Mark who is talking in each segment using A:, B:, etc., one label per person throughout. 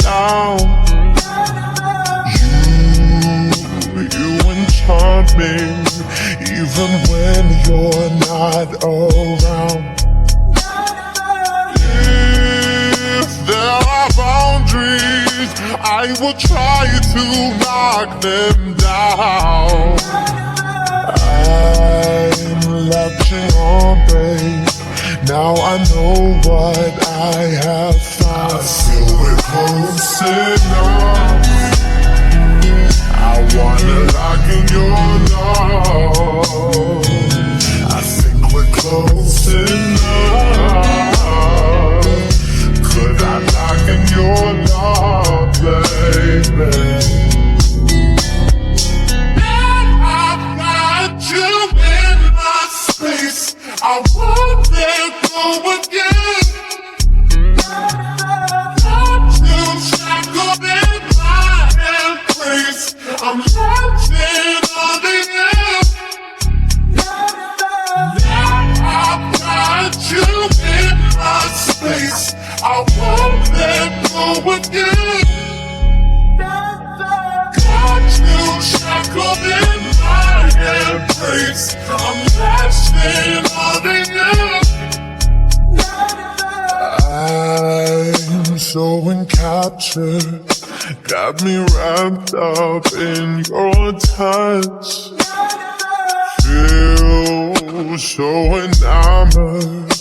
A: down. You enchant me, even when you're not around. If there are boundaries, I will try to knock them down. I'm latching on, babe. Now I know what I have found. I feel we're close enough. I wanna lock in your love. I think we're close enough. Could I lock in your love, baby? I won't let go again. Not to shackle in my embrace. I'm latching on the end. Now I've got you in my space. I won't let go again. Got you shackled in my embrace. I'm latching on the end. I'm so encaptured, got me wrapped up in your touch. Feel so enamored,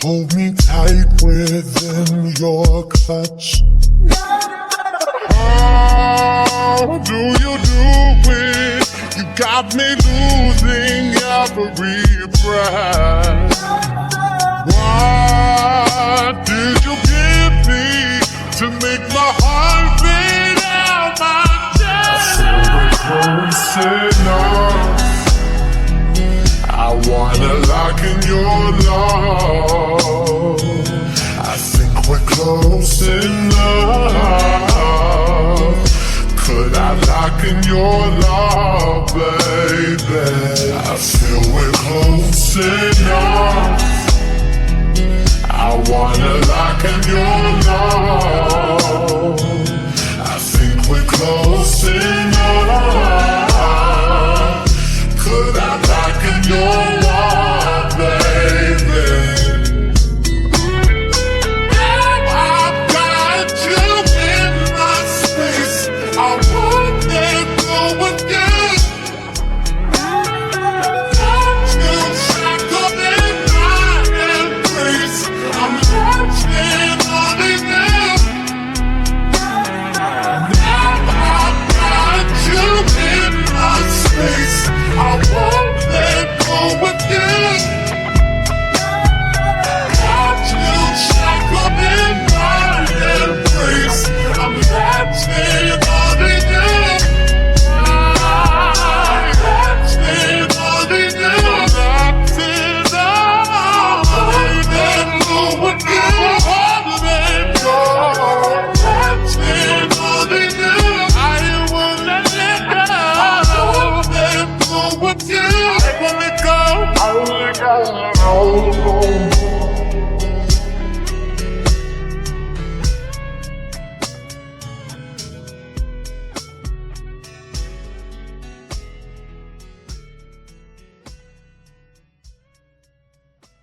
A: hold me tight within your clutch. How do you do it? You got me losing every breath. What did you give me to make my heart beat out my chest? I feel we're close enough. I wanna lock in your love. I think we're close enough. Could I lock in your